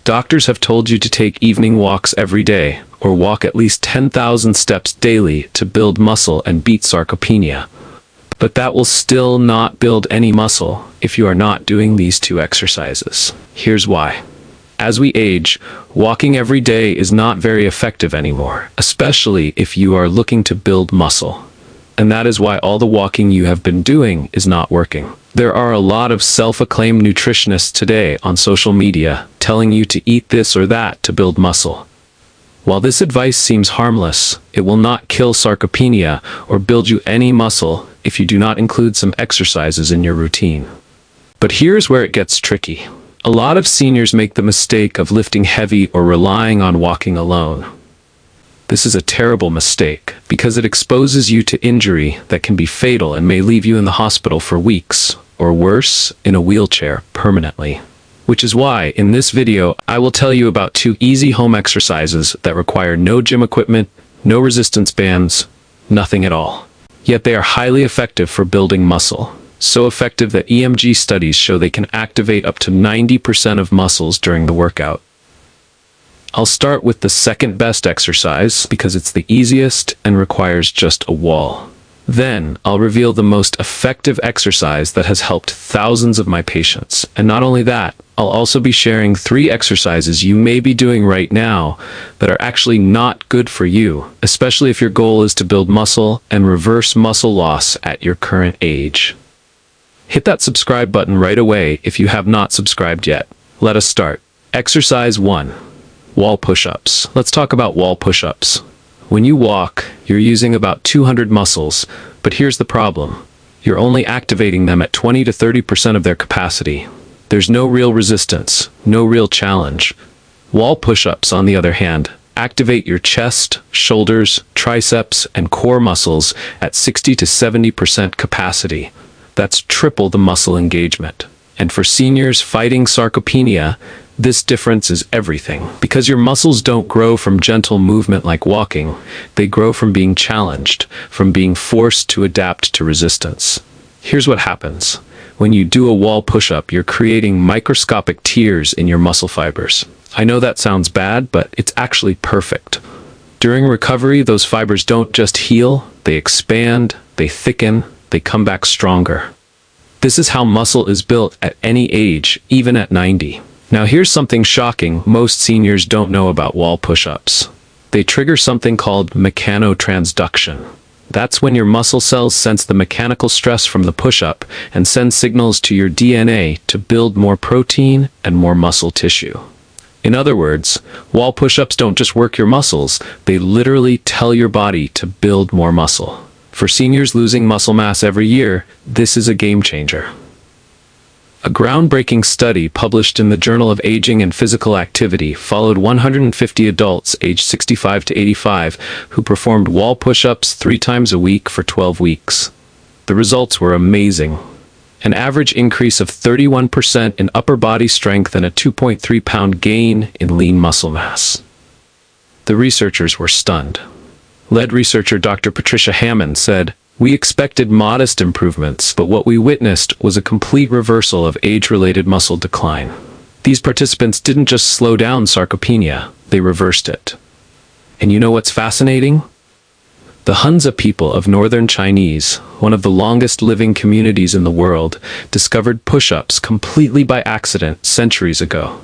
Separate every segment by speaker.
Speaker 1: Doctors have told you to take evening walks every day, or walk at least 10,000 steps daily to build muscle and beat sarcopenia. But that will still not build any muscle if you are not doing these two exercises. Here's why. As we age, walking every day is not very effective anymore, especially if you are looking to build muscle. And that is why all the walking you have been doing is not working. There are a lot of self-acclaimed nutritionists today on social media telling you to eat this or that to build muscle. While this advice seems harmless, it will not kill sarcopenia or build you any muscle if you do not include some exercises in your routine. But here's where it gets tricky. A lot of seniors make the mistake of lifting heavy or relying on walking alone. This is a terrible mistake because it exposes you to injury that can be fatal and may leave you in the hospital for weeks, or worse, in a wheelchair permanently. Which is why, in this video, I will tell you about 2 easy home exercises that require no gym equipment, no resistance bands, nothing at all. Yet they are highly effective for building muscle. So effective that EMG studies show they can activate up to 90% of muscles during the workout. I'll start with the second best exercise because it's the easiest and requires just a wall. Then, I'll reveal the most effective exercise that has helped thousands of my patients. And not only that, I'll also be sharing 3 exercises you may be doing right now that are actually not good for you, especially if your goal is to build muscle and reverse muscle loss at your current age. Hit that subscribe button right away if you have not subscribed yet. Let us start. Exercise 1. Wall push-ups. Let's talk about wall push-ups. When you walk, you're using about 200 muscles, but here's the problem. You're only activating them at 20 to 30% of their capacity. There's no real resistance, no real challenge. Wall push-ups, on the other hand, activate your chest, shoulders, triceps, and core muscles at 60 to 70% capacity. That's triple the muscle engagement. And for seniors fighting sarcopenia, this difference is everything. Because your muscles don't grow from gentle movement like walking, they grow from being challenged, from being forced to adapt to resistance. Here's what happens. When you do a wall push-up, you're creating microscopic tears in your muscle fibers. I know that sounds bad, but it's actually perfect. During recovery, those fibers don't just heal, they expand, they thicken, they come back stronger. This is how muscle is built at any age, even at 90. Now here's something shocking most seniors don't know about wall push-ups. They trigger something called mechanotransduction. That's when your muscle cells sense the mechanical stress from the push-up and send signals to your DNA to build more protein and more muscle tissue. In other words, wall push-ups don't just work your muscles, they literally tell your body to build more muscle. For seniors losing muscle mass every year, this is a game changer. A groundbreaking study published in the Journal of Aging and Physical Activity followed 150 adults aged 65 to 85 who performed wall push-ups 3 times a week for 12 weeks. The results were amazing. An average increase of 31% in upper body strength and a 2.3-pound gain in lean muscle mass. The researchers were stunned. Lead researcher Dr. Patricia Hammond said, "We expected modest improvements, but what we witnessed was a complete reversal of age-related muscle decline. These participants didn't just slow down sarcopenia, they reversed it." And you know what's fascinating? The Hunza people of northern Chinese, one of the longest living communities in the world, discovered push-ups completely by accident centuries ago.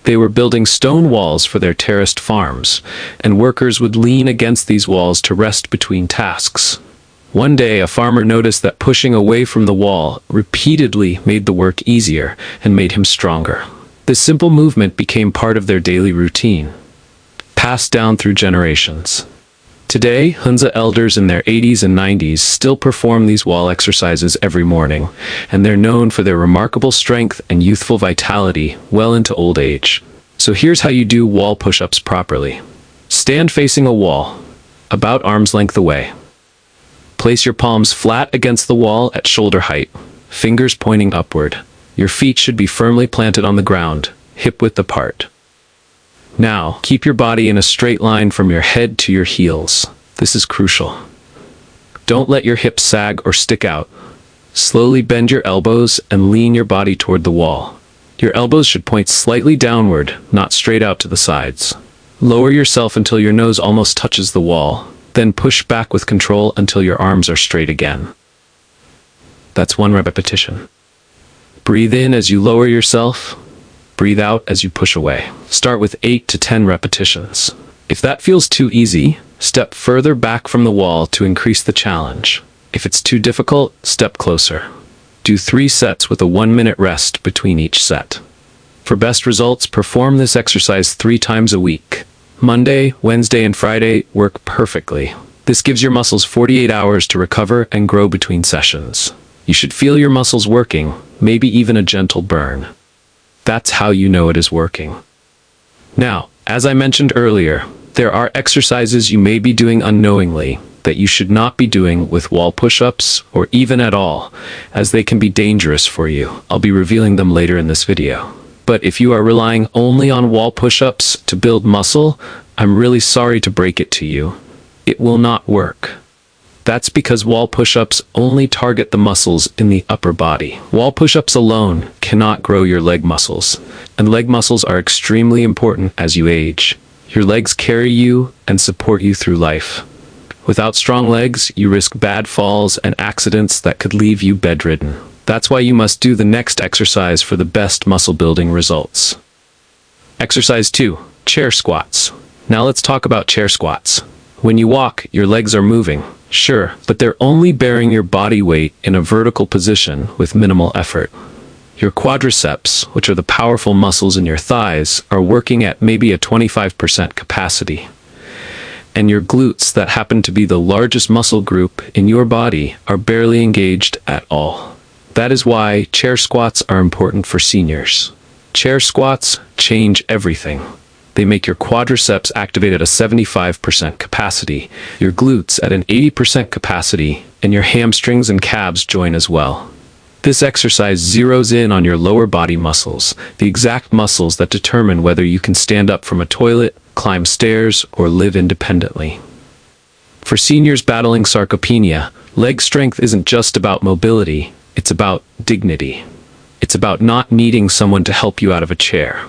Speaker 1: They were building stone walls for their terraced farms, and workers would lean against these walls to rest between tasks. One day, a farmer noticed that pushing away from the wall repeatedly made the work easier and made him stronger. This simple movement became part of their daily routine, passed down through generations. Today, Hunza elders in their 80s and 90s still perform these wall exercises every morning, and they're known for their remarkable strength and youthful vitality well into old age. So here's how you do wall push-ups properly. Stand facing a wall, about arm's length away. Place your palms flat against the wall at shoulder height, fingers pointing upward. Your feet should be firmly planted on the ground, hip-width apart. Now, keep your body in a straight line from your head to your heels. This is crucial. Don't let your hips sag or stick out. Slowly bend your elbows and lean your body toward the wall. Your elbows should point slightly downward, not straight out to the sides. Lower yourself until your nose almost touches the wall, then push back with control until your arms are straight again. That's 1 repetition. Breathe in as you lower yourself. Breathe out as you push away. Start with 8 to 10 repetitions. If that feels too easy, step further back from the wall to increase the challenge. If it's too difficult, step closer. Do 3 sets with a 1-minute rest between each set. For best results, perform this exercise 3 times a week. Monday, Wednesday, and Friday work perfectly. This gives your muscles 48 hours to recover and grow between sessions. You should feel your muscles working, maybe even a gentle burn. That's how you know it is working. Now, as I mentioned earlier, there are exercises you may be doing unknowingly that you should not be doing with wall push-ups or even at all, as they can be dangerous for you. I'll be revealing them later in this video. But if you are relying only on wall push-ups to build muscle, I'm really sorry to break it to you. It will not work. That's because wall push-ups only target the muscles in the upper body. Wall push-ups alone cannot grow your leg muscles, and leg muscles are extremely important as you age. Your legs carry you and support you through life. Without strong legs, you risk bad falls and accidents that could leave you bedridden. That's why you must do the next exercise for the best muscle building results. Exercise 2. Chair squats. Now let's talk about chair squats. When you walk, your legs are moving, sure, but they're only bearing your body weight in a vertical position with minimal effort. Your quadriceps, which are the powerful muscles in your thighs, are working at maybe a 25% capacity. And your glutes, that happen to be the largest muscle group in your body, are barely engaged at all. That is why chair squats are important for seniors. Chair squats change everything. They make your quadriceps activate at a 75% capacity, your glutes at an 80% capacity, and your hamstrings and calves join as well. This exercise zeroes in on your lower body muscles, the exact muscles that determine whether you can stand up from a toilet, climb stairs, or live independently. For seniors battling sarcopenia, leg strength isn't just about mobility, it's about dignity. It's about not needing someone to help you out of a chair.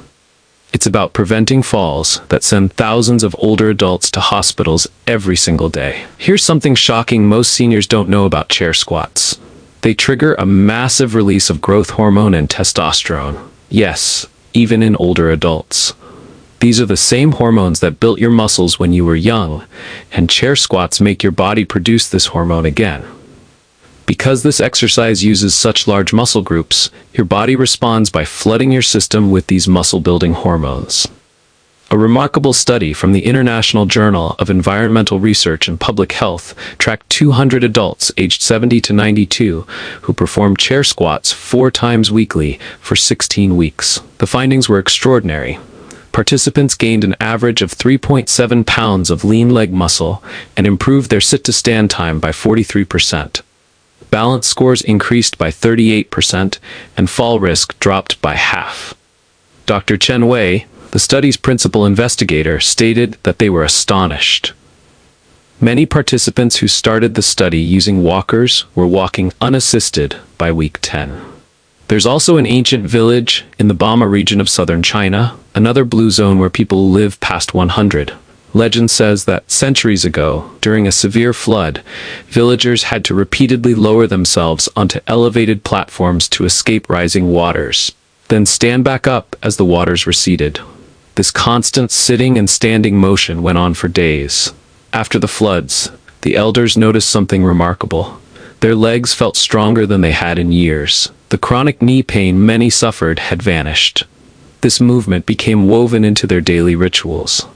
Speaker 1: It's about preventing falls that send thousands of older adults to hospitals every single day. Here's something shocking most seniors don't know about chair squats. They trigger a massive release of growth hormone and testosterone. Yes, even in older adults. These are the same hormones that built your muscles when you were young, and chair squats make your body produce this hormone again. Because this exercise uses such large muscle groups, your body responds by flooding your system with these muscle-building hormones. A remarkable study from the International Journal of Environmental Research and Public Health tracked 200 adults aged 70 to 92 who performed chair squats 4 times weekly for 16 weeks. The findings were extraordinary. Participants gained an average of 3.7 pounds of lean leg muscle and improved their sit-to-stand time by 43%. Balance scores increased by 38%, and fall risk dropped by half. Dr. Chen Wei, the study's principal investigator, stated that they were astonished. Many participants who started the study using walkers were walking unassisted by week 10. There's also an ancient village in the Bama region of southern China, another blue zone where people live past 100. Legend says that centuries ago, during a severe flood, villagers had to repeatedly lower themselves onto elevated platforms to escape rising waters, then stand back up as the waters receded. This constant sitting and standing motion went on for days. After the floods, the elders noticed something remarkable. Their legs felt stronger than they had in years. The chronic knee pain many suffered had vanished. This movement became woven into their daily rituals.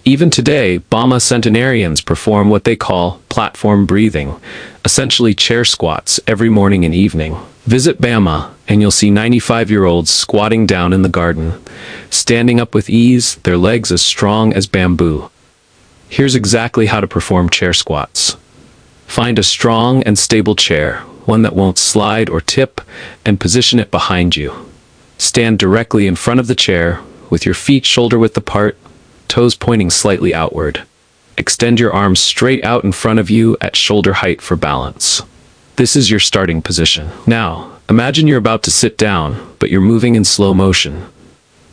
Speaker 1: Even today, Bama centenarians perform what they call platform breathing, essentially chair squats, every morning and evening. Visit Bama, and you'll see 95-year-olds squatting down in the garden, standing up with ease, their legs as strong as bamboo. Here's exactly how to perform chair squats. Find a strong and stable chair, one that won't slide or tip, and position it behind you. Stand directly in front of the chair, with your feet shoulder-width apart, toes pointing slightly outward. Extend your arms straight out in front of you at shoulder height for balance. This is your starting position. Now, Imagine you're about to sit down, but you're moving in slow motion.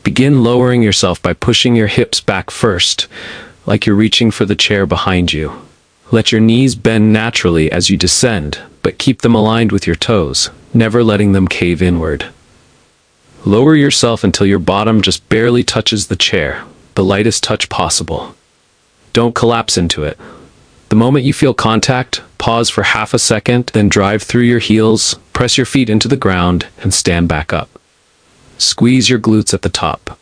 Speaker 1: Begin lowering yourself by pushing your hips back first, like you're reaching for the chair behind you. Let your knees bend naturally as you descend, but keep them aligned with your toes, never letting them cave inward. Lower yourself until your bottom just barely touches the chair, the lightest touch possible. Don't collapse into it. The moment you feel contact, pause for half a second, then drive through your heels, press your feet into the ground, and stand back up. Squeeze your glutes at the top.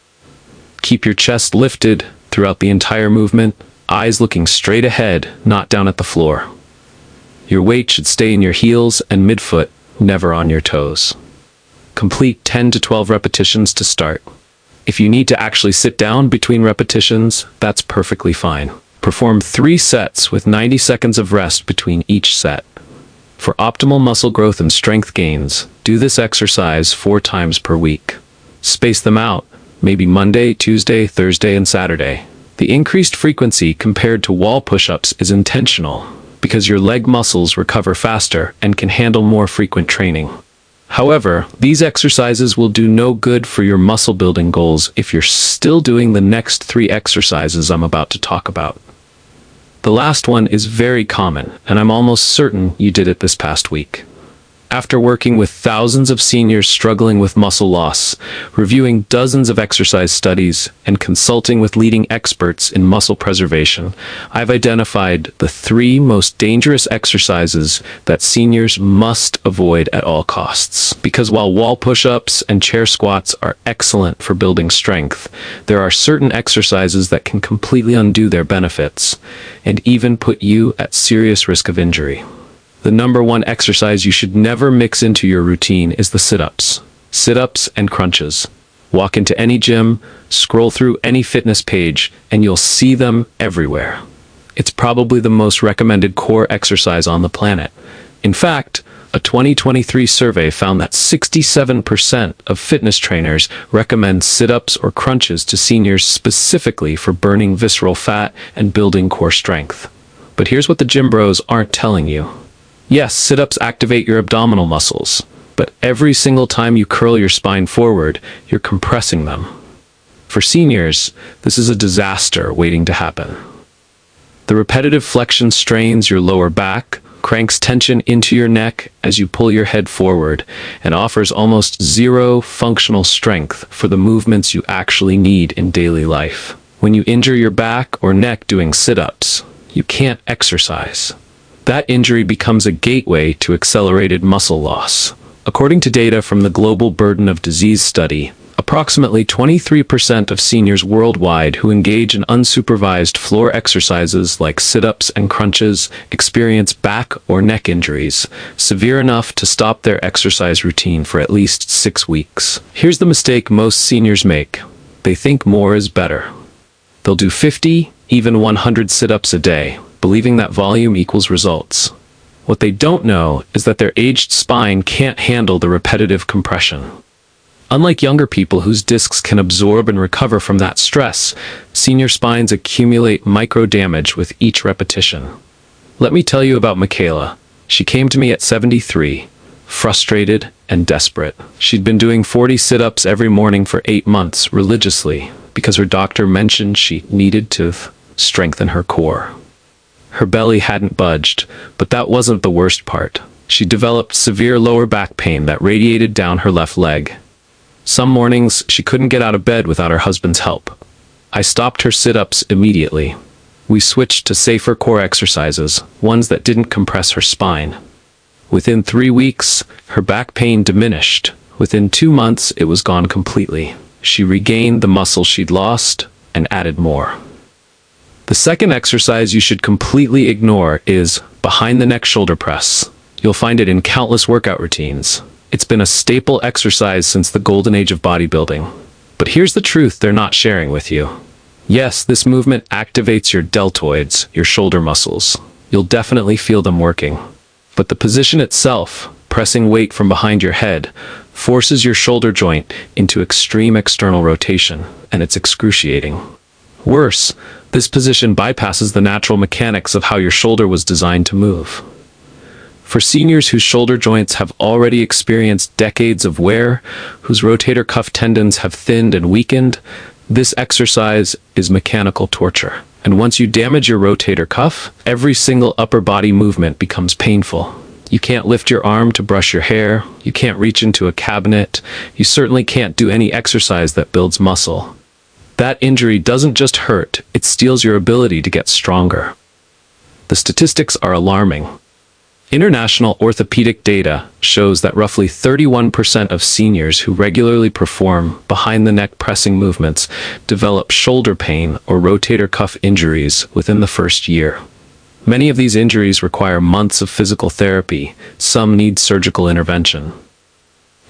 Speaker 1: Keep your chest lifted throughout the entire movement, eyes looking straight ahead, not down at the floor. Your weight should stay in your heels and midfoot, never on your toes. Complete 10 to 12 repetitions to start. If you need to actually sit down between repetitions, that's perfectly fine. Perform 3 sets with 90 seconds of rest between each set. For optimal muscle growth and strength gains, do this exercise 4 times per week. Space them out, maybe Monday, Tuesday, Thursday, and Saturday. The increased frequency compared to wall push-ups is intentional, because your leg muscles recover faster and can handle more frequent training. However, these exercises will do no good for your muscle building goals if you're still doing the next 3 exercises I'm about to talk about. The last one is very common, and I'm almost certain you did it this past week. After working with thousands of seniors struggling with muscle loss, reviewing dozens of exercise studies, and consulting with leading experts in muscle preservation, I've identified the 3 most dangerous exercises that seniors must avoid at all costs. Because while wall push-ups and chair squats are excellent for building strength, there are certain exercises that can completely undo their benefits, and even put you at serious risk of injury. The number 1 exercise you should never mix into your routine is the sit-ups. Sit-ups and crunches. Walk into any gym, scroll through any fitness page, and you'll see them everywhere. It's probably the most recommended core exercise on the planet. In fact, a 2023 survey found that 67% of fitness trainers recommend sit-ups or crunches to seniors specifically for burning visceral fat and building core strength. But here's what the gym bros aren't telling you. Yes, sit-ups activate your abdominal muscles, but every single time you curl your spine forward, you're compressing them. For seniors, this is a disaster waiting to happen. The repetitive flexion strains your lower back, cranks tension into your neck as you pull your head forward, and offers almost zero functional strength for the movements you actually need in daily life. When you injure your back or neck doing sit-ups, you can't exercise. That injury becomes a gateway to accelerated muscle loss. According to data from the Global Burden of Disease study, approximately 23% of seniors worldwide who engage in unsupervised floor exercises like sit-ups and crunches experience back or neck injuries, severe enough to stop their exercise routine for at least 6 weeks. Here's the mistake most seniors make. They think more is better. They'll do 50, even 100 sit-ups a day, believing that volume equals results. What they don't know is that their aged spine can't handle the repetitive compression. Unlike younger people whose discs can absorb and recover from that stress, senior spines accumulate micro damage with each repetition. Let me tell you about Michaela. She came to me at 73, frustrated and desperate. She'd been doing 40 sit-ups every morning for 8 months religiously because her doctor mentioned she needed to strengthen her core. Her belly hadn't budged, but that wasn't the worst part. She developed severe lower back pain that radiated down her left leg. Some mornings, she couldn't get out of bed without her husband's help. I stopped her sit-ups immediately. We switched to safer core exercises, ones that didn't compress her spine. Within 3 weeks, her back pain diminished. Within 2 months, it was gone completely. She regained the muscle she'd lost and added more. The second exercise you should completely ignore is behind the neck shoulder press. You'll find it in countless workout routines. It's been a staple exercise since the golden age of bodybuilding. But here's the truth they're not sharing with you. Yes, this movement activates your deltoids, your shoulder muscles. You'll definitely feel them working. But the position itself, pressing weight from behind your head, forces your shoulder joint into extreme external rotation, and it's excruciating. Worse, this position bypasses the natural mechanics of how your shoulder was designed to move. For seniors whose shoulder joints have already experienced decades of wear, whose rotator cuff tendons have thinned and weakened, this exercise is mechanical torture. And once you damage your rotator cuff, every single upper body movement becomes painful. You can't lift your arm to brush your hair, you can't reach into a cabinet, you certainly can't do any exercise that builds muscle. That injury doesn't just hurt, it steals your ability to get stronger. The statistics are alarming. International orthopedic data shows that roughly 31% of seniors who regularly perform behind-the-neck pressing movements develop shoulder pain or rotator cuff injuries within the first year. Many of these injuries require months of physical therapy, some need surgical intervention.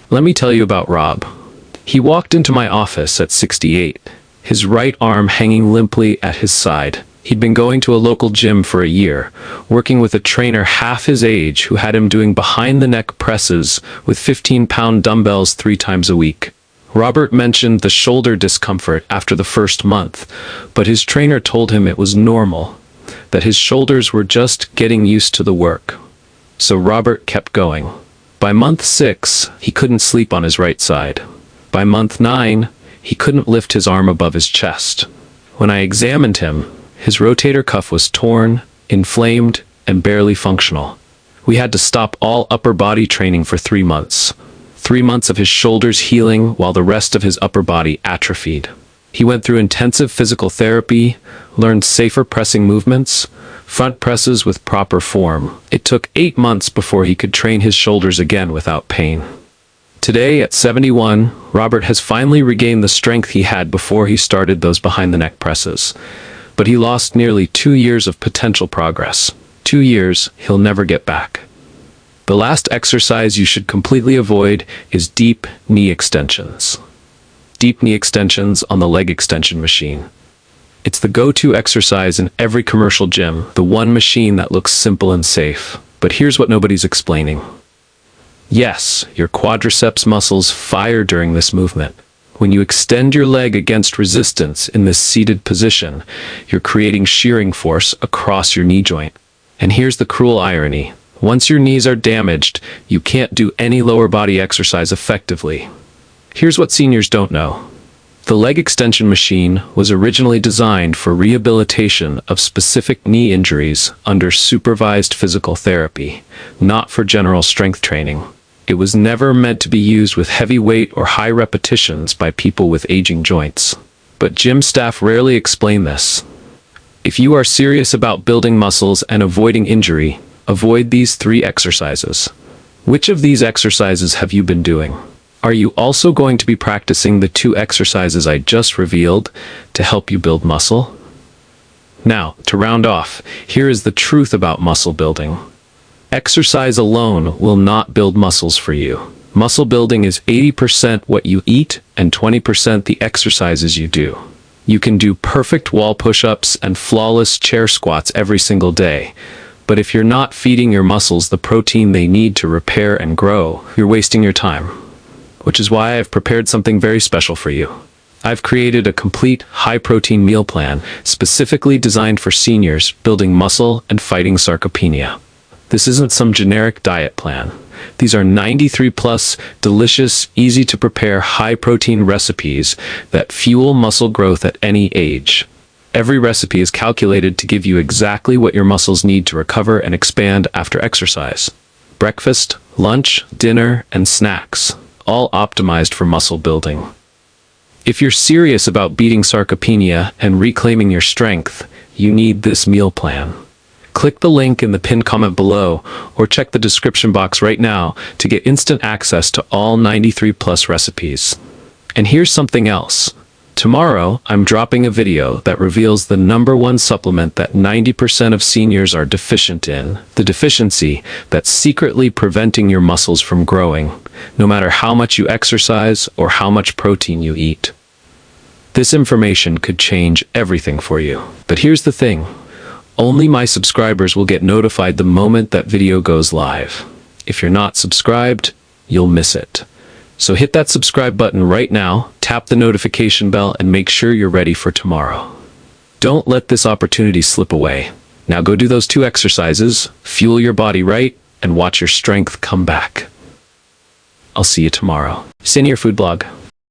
Speaker 1: Let me tell you about Rob. He walked into my office at 68, his right arm hanging limply at his side. He'd been going to a local gym for a year, working with a trainer half his age who had him doing behind-the-neck presses with 15-pound dumbbells 3 times a week. Robert mentioned the shoulder discomfort after the first month, but his trainer told him it was normal, that his shoulders were just getting used to the work. So Robert kept going. By month 6, he couldn't sleep on his right side. By month 9, he couldn't lift his arm above his chest. When I examined him, his rotator cuff was torn, inflamed, and barely functional. We had to stop all upper body training for 3 months. 3 months of his shoulders healing while the rest of his upper body atrophied. He went through intensive physical therapy, learned safer pressing movements, front presses with proper form. It took 8 months before he could train his shoulders again without pain. Today, at 71, Robert has finally regained the strength he had before he started those behind-the-neck presses. But he lost nearly 2 years of potential progress. 2 years he'll never get back. The last exercise you should completely avoid is deep knee extensions. Deep knee extensions on the leg extension machine. It's the go-to exercise in every commercial gym, the one machine that looks simple and safe. But here's what nobody's explaining. Yes, your quadriceps muscles fire during this movement. When you extend your leg against resistance in this seated position, you're creating shearing force across your knee joint. And here's the cruel irony. Once your knees are damaged, you can't do any lower body exercise effectively. Here's what seniors don't know. The leg extension machine was originally designed for rehabilitation of specific knee injuries under supervised physical therapy, not for general strength training. It was never meant to be used with heavy weight or high repetitions by people with aging joints. But gym staff rarely explain this. If you are serious about building muscles and avoiding injury, avoid these 3 exercises. Which of these exercises have you been doing? Are you also going to be practicing the 2 exercises I just revealed to help you build muscle? Now, to round off, here is the truth about muscle building. Exercise alone will not build muscles for you. Muscle building is 80% what you eat and 20% the exercises you do. You can do perfect wall push-ups and flawless chair squats every single day, but if you're not feeding your muscles the protein they need to repair and grow, you're wasting your time. Which is why I've prepared something very special for you. I've created a complete high-protein meal plan specifically designed for seniors building muscle and fighting sarcopenia. This isn't some generic diet plan. These are 93+ delicious, easy-to-prepare, high-protein recipes that fuel muscle growth at any age. Every recipe is calculated to give you exactly what your muscles need to recover and expand after exercise. Breakfast, lunch, dinner, and snacks, all optimized for muscle building. If you're serious about beating sarcopenia and reclaiming your strength, you need this meal plan. Click the link in the pinned comment below or check the description box right now to get instant access to all 93+ recipes. And here's something else. Tomorrow, I'm dropping a video that reveals the #1 supplement that 90% of seniors are deficient in, the deficiency that's secretly preventing your muscles from growing, no matter how much you exercise or how much protein you eat. This information could change everything for you. But here's the thing. Only my subscribers will get notified the moment that video goes live. If you're not subscribed, you'll miss it. So hit that subscribe button right now, tap the notification bell, and make sure you're ready for tomorrow. Don't let this opportunity slip away. Now go do those 2 exercises, fuel your body right, and watch your strength come back. I'll see you tomorrow. Senior Food Blog.